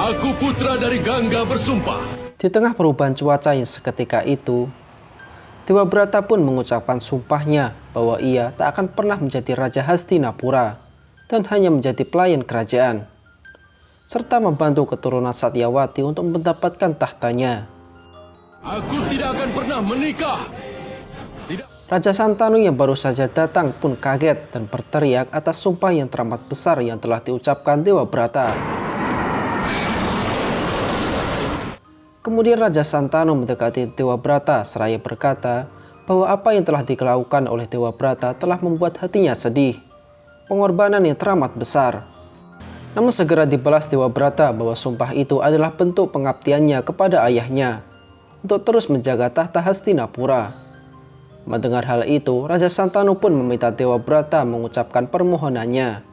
Aku putra dari Gangga bersumpah. Di tengah perubahan cuaca yang seketika itu, Dewa Brata pun mengucapkan sumpahnya bahwa ia tak akan pernah menjadi Raja Hastinapura dan hanya menjadi pelayan kerajaan, serta membantu keturunan Satyawati untuk mendapatkan tahtanya. Aku tidak akan pernah menikah. Raja Santanu yang baru saja datang pun kaget dan berteriak atas sumpah yang teramat besar yang telah diucapkan Dewa Brata. Kemudian Raja Santanu mendekati Dewa Brata seraya berkata bahwa apa yang telah dilakukan oleh Dewa Brata telah membuat hatinya sedih, pengorbanan yang teramat besar. Namun segera dibalas Dewa Brata bahwa sumpah itu adalah bentuk pengabdiannya kepada ayahnya untuk terus menjaga tahta Hastinapura. Mendengar hal itu, Raja Santanu pun meminta Dewa Brata mengucapkan permohonannya.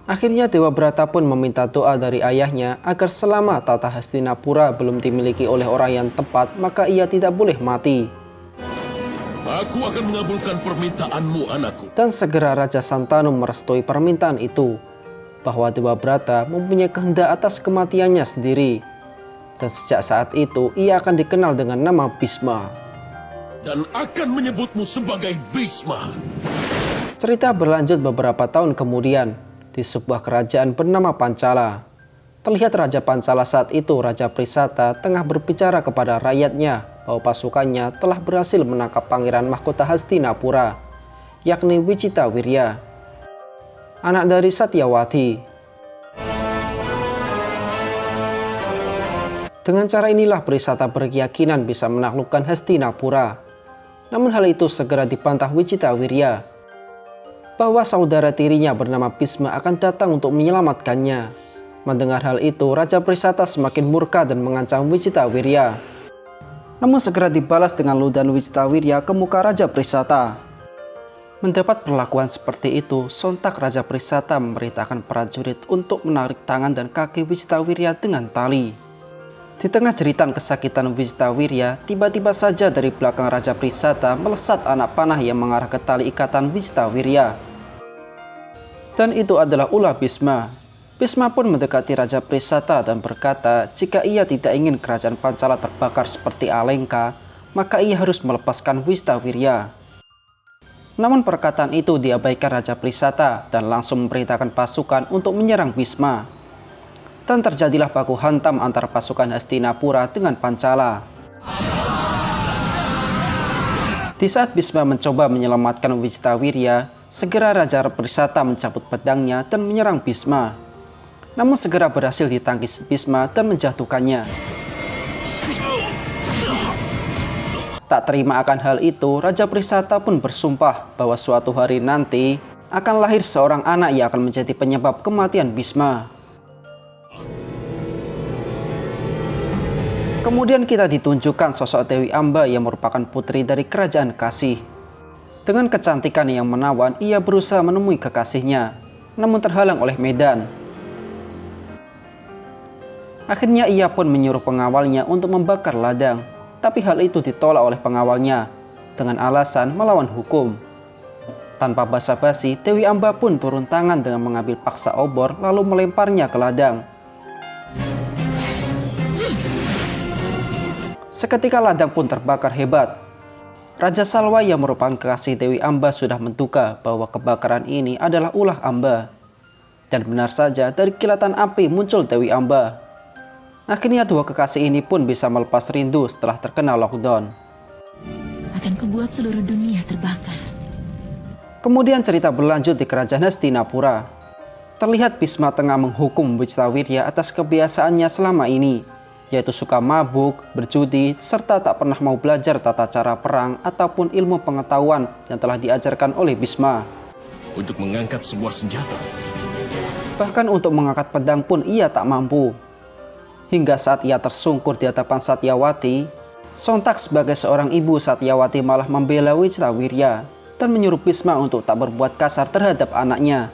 Akhirnya Dewa Brata pun meminta doa dari ayahnya agar selama tahta Hastinapura belum dimiliki oleh orang yang tepat, maka ia tidak boleh mati. Aku akan mengabulkan permintaanmu, anakku. Dan segera Raja Santanu merestui permintaan itu, bahwa Dewa Brata mempunyai kehendak atas kematiannya sendiri. Dan sejak saat itu, ia akan dikenal dengan nama Bhisma. Dan akan menyebutmu sebagai Bhisma. Cerita berlanjut beberapa tahun kemudian di sebuah kerajaan bernama Pancala. Terlihat Raja Pancala saat itu, Raja Prisata, tengah berbicara kepada rakyatnya bahwa pasukannya telah berhasil menangkap Pangeran Mahkota Hastinapura, yakni Wicitawirya, anak dari Satyawati. Dengan cara inilah Prisata berkeyakinan bisa menaklukkan Hastinapura. Namun hal itu segera dibantah Wicitawirya bahwa saudara tirinya bernama Bhisma akan datang untuk menyelamatkannya. Mendengar hal itu, Raja Prisata semakin murka dan mengancam Wicitawirya. Namun segera dibalas dengan ludahan Wicitawirya ke muka Raja Prisata. Mendapat perlakuan seperti itu, sontak Raja Prisata memerintahkan prajurit untuk menarik tangan dan kaki Wicitawirya dengan tali. Di tengah jeritan kesakitan Wicitawirya, tiba-tiba saja dari belakang Raja Prisata melesat anak panah yang mengarah ke tali ikatan Wicitawirya. Dan itu adalah ulah Bhisma. Bhisma pun mendekati Raja Prisata dan berkata jika ia tidak ingin kerajaan Pancala terbakar seperti Alengka, maka ia harus melepaskan Wicitawirya. Namun perkataan itu diabaikan Raja Prisata dan langsung memerintahkan pasukan untuk menyerang Bhisma. Dan terjadilah baku hantam antara pasukan Hastinapura dengan Pancala. Di saat Bhisma mencoba menyelamatkan Wicitawirya, segera Raja Prisata mencabut pedangnya dan menyerang Bhisma. Namun segera berhasil ditangkis Bhisma dan menjatuhkannya. Tak terima akan hal itu, Raja Prisata pun bersumpah bahwa suatu hari nanti akan lahir seorang anak yang akan menjadi penyebab kematian Bhisma. Kemudian kita ditunjukkan sosok Dewi Amba yang merupakan putri dari kerajaan Kasih. Dengan kecantikan yang menawan, ia berusaha menemui kekasihnya, namun terhalang oleh medan. Akhirnya ia pun menyuruh pengawalnya untuk membakar ladang, tapi hal itu ditolak oleh pengawalnya dengan alasan melawan hukum. Tanpa basa-basi, Dewi Amba pun turun tangan dengan mengambil paksa obor lalu melemparnya ke ladang. Seketika ladang pun terbakar hebat. Raja Salwa yang merupakan kekasih Dewi Amba sudah menduga bahwa kebakaran ini adalah ulah Amba. Dan benar saja dari kilatan api muncul Dewi Amba. Akhirnya dua kekasih ini pun bisa melepas rindu setelah terkena lockdown. Akan kubuat seluruh dunia terbakar. Kemudian cerita berlanjut di kerajaan Hastinapura. Terlihat Bhisma tengah menghukum Wicitawirya atas kebiasaannya selama ini, yaitu suka mabuk, berjudi, serta tak pernah mau belajar tata cara perang ataupun ilmu pengetahuan yang telah diajarkan oleh Bhisma. Untuk mengangkat sebuah senjata. Bahkan untuk mengangkat pedang pun ia tak mampu. Hingga saat ia tersungkur di hadapan Satyawati, sontak sebagai seorang ibu Satyawati malah membela Wicitawirya dan menyuruh Bhisma untuk tak berbuat kasar terhadap anaknya.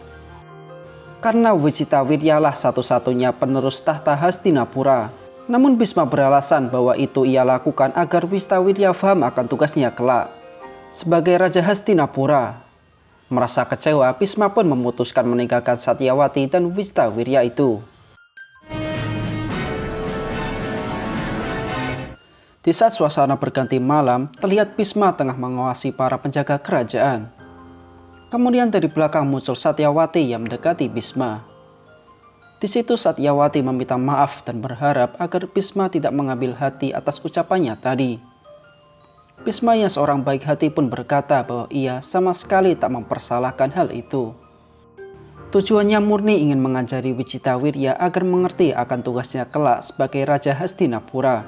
Karena Wicitawirya lah satu-satunya penerus tahta Hastinapura. Namun Bhisma beralasan bahwa itu ia lakukan agar Wicitawirya paham akan tugasnya kelak sebagai Raja Hastinapura. Merasa kecewa, Bhisma pun memutuskan meninggalkan Satyawati dan Wicitawirya itu. Di saat suasana berganti malam, terlihat Bisma tengah mengawasi para penjaga kerajaan. Kemudian dari belakang muncul Satyawati yang mendekati Bisma. Di situ Satyawati meminta maaf dan berharap agar Bisma tidak mengambil hati atas ucapannya tadi. Bisma yang seorang baik hati pun berkata bahwa ia sama sekali tak mempersalahkan hal itu. Tujuannya murni ingin mengajari Wicitawirya agar mengerti akan tugasnya kelak sebagai Raja Hastinapura.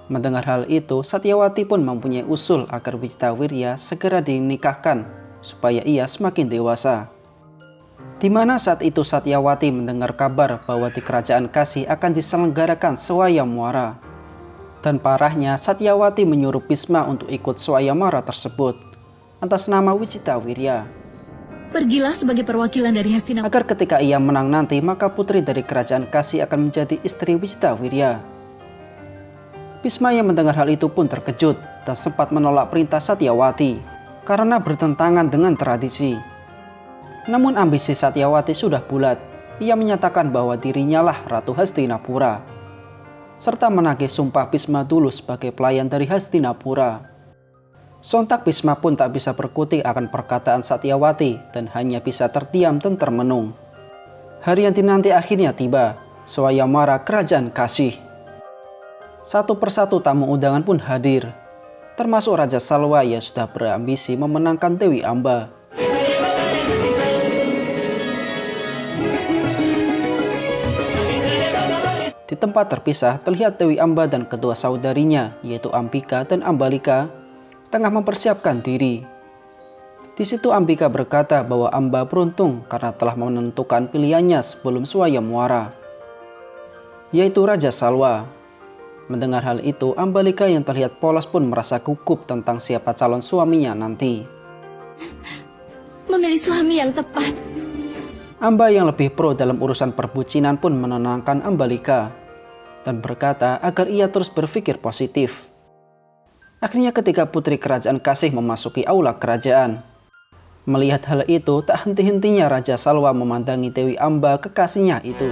Mendengar hal itu, Satyawati pun mempunyai usul agar Wicitawirya segera dinikahkan supaya ia semakin dewasa. Di mana saat itu Satyawati mendengar kabar bahwa di kerajaan Kasih akan diselenggarakan swayamwara. Dan parahnya, Satyawati menyuruh Bisma untuk ikut swayamwara tersebut atas nama Wicitawirya. Pergilah sebagai perwakilan dari Hastinapura. Agar ketika ia menang nanti, maka putri dari kerajaan Kasih akan menjadi istri Wicitawirya. Bisma yang mendengar hal itu pun terkejut dan sempat menolak perintah Satyawati karena bertentangan dengan tradisi. Namun ambisi Satyawati sudah bulat. Ia menyatakan bahwa dirinya lah Ratu Hastinapura, serta menagih sumpah Bisma dulu sebagai pelayan dari Hastinapura. Sontak Bisma pun tak bisa berkutik akan perkataan Satyawati dan hanya bisa terdiam dan termenung. Hari yang dinanti akhirnya tiba, swayamwara kerajaan Kasih. Satu persatu tamu undangan pun hadir, termasuk Raja Salwa yang sudah berambisi memenangkan Dewi Amba. Di tempat terpisah terlihat Dewi Amba dan kedua saudarinya yaitu Ambika dan Ambalika tengah mempersiapkan diri. Di situ Ambika berkata bahwa Amba beruntung karena telah menentukan pilihannya sebelum swayamwara, yaitu Raja Salwa. Mendengar hal itu, Ambalika yang terlihat polos pun merasa gugup tentang siapa calon suaminya nanti. Memilih suami yang tepat. Amba yang lebih pro dalam urusan perbucinan pun menenangkan Ambalika dan berkata agar ia terus berpikir positif. Akhirnya ketika putri kerajaan Kasih memasuki aula kerajaan, melihat hal itu tak henti-hentinya Raja Salwa memandangi Dewi Amba kekasihnya itu.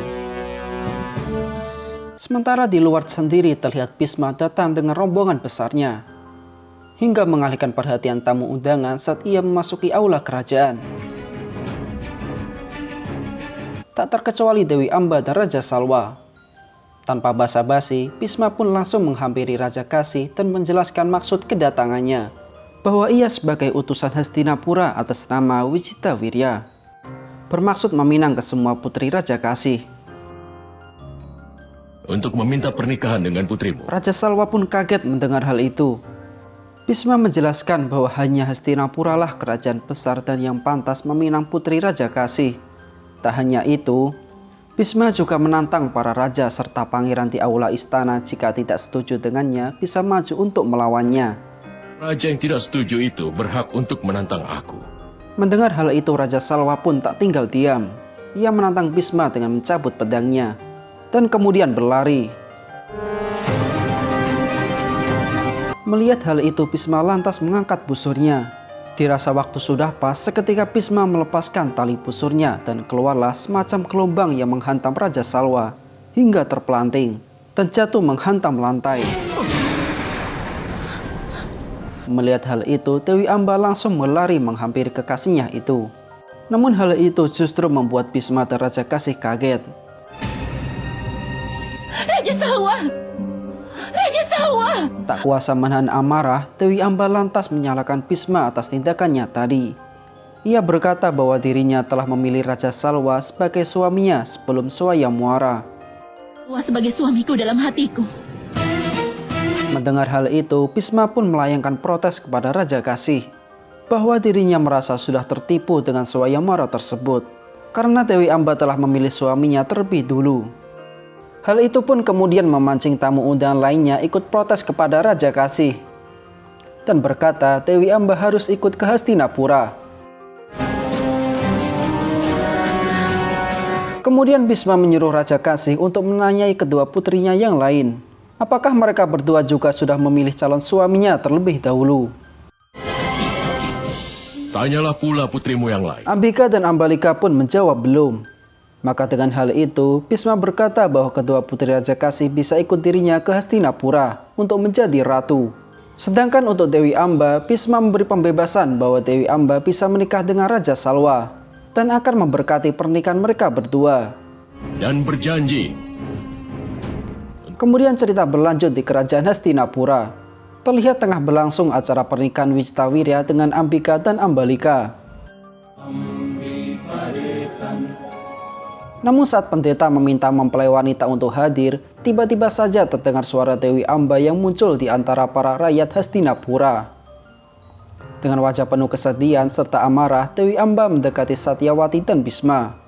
Sementara di luar sendiri terlihat Bisma datang dengan rombongan besarnya, hingga mengalihkan perhatian tamu undangan saat ia memasuki aula kerajaan. Tak terkecuali Dewi Amba dan Raja Salwa. Tanpa basa-basi, Bisma pun langsung menghampiri Raja Kasih dan menjelaskan maksud kedatangannya, bahwa ia sebagai utusan Hastinapura atas nama Wicitawirya, bermaksud meminang ke semua putri Raja Kasih. Untuk meminta pernikahan dengan putrimu. Raja Salwa pun kaget mendengar hal itu. Bisma menjelaskan bahwa hanya Hastinapura lah kerajaan besar dan yang pantas meminang putri Raja Kasih. Tak hanya itu, Bisma juga menantang para raja serta pangeran di aula istana jika tidak setuju dengannya bisa maju untuk melawannya. Raja yang tidak setuju itu berhak untuk menantang aku. Mendengar hal itu, Raja Salwa pun tak tinggal diam. Ia menantang Bisma dengan mencabut pedangnya dan kemudian berlari. Melihat hal itu, Bisma lantas mengangkat busurnya. Dirasa waktu sudah pas, seketika Bisma melepaskan tali busurnya dan keluarlah semacam gelombang yang menghantam Raja Salwa hingga terpelanting dan jatuh menghantam lantai. Melihat hal itu, Dewi Amba langsung berlari menghampiri kekasihnya itu. Namun hal itu justru membuat Bisma dan Raja Kasih kaget. Raja Salwa! Raja Salwa! Tak kuasa menahan amarah, Dewi Amba lantas menyalahkan Bisma atas tindakannya tadi. Ia berkata bahwa dirinya telah memilih Raja Salwa sebagai suaminya sebelum swayamwara. Wah, sebagai suamiku dalam hatiku. Mendengar hal itu, Bisma pun melayangkan protes kepada Raja Kasih bahwa dirinya merasa sudah tertipu dengan swayamwara tersebut karena Dewi Amba telah memilih suaminya terlebih dulu. Hal itu pun kemudian memancing tamu undangan lainnya ikut protes kepada Raja Kasih dan berkata Dewi Amba harus ikut ke Hastinapura. Kemudian Bisma menyuruh Raja Kasih untuk menanyai kedua putrinya yang lain, apakah mereka berdua juga sudah memilih calon suaminya terlebih dahulu. Tanyalah pula putrimu yang lain. Ambika dan Ambalika pun menjawab belum. Maka dengan hal itu, Bhisma berkata bahwa kedua putri Raja Kasih bisa ikut dirinya ke Hastinapura untuk menjadi ratu. Sedangkan untuk Dewi Amba, Bhisma memberi pembebasan bahwa Dewi Amba bisa menikah dengan Raja Salwa dan akan memberkati pernikahan mereka berdua. Dan berjanji. Kemudian cerita berlanjut di kerajaan Hastinapura. Terlihat tengah berlangsung acara pernikahan Wicitawirya dengan Ambika dan Ambalika. Namun saat pendeta meminta mempelai wanita untuk hadir, tiba-tiba saja terdengar suara Dewi Amba yang muncul di antara para rakyat Hastinapura. Dengan wajah penuh kesedihan serta amarah, Dewi Amba mendekati Satyawati dan Bhisma.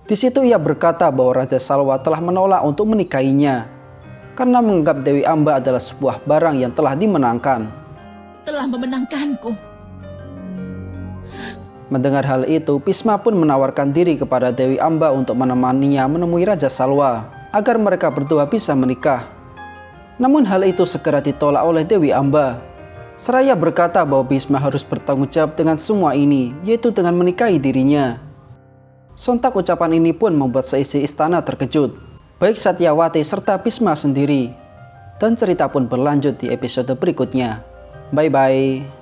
Di situ ia berkata bahwa Raja Salwa telah menolak untuk menikahinya, karena menganggap Dewi Amba adalah sebuah barang yang telah dimenangkan. Telah memenangkanku. Mendengar hal itu, Bhisma pun menawarkan diri kepada Dewi Amba untuk menemaninya menemui Raja Salwa, agar mereka berdua bisa menikah. Namun hal itu segera ditolak oleh Dewi Amba. Seraya berkata bahwa Bhisma harus bertanggung jawab dengan semua ini, yaitu dengan menikahi dirinya. Sontak ucapan ini pun membuat seisi istana terkejut, baik Satyawati serta Bhisma sendiri. Dan cerita pun berlanjut di episode berikutnya. Bye-bye.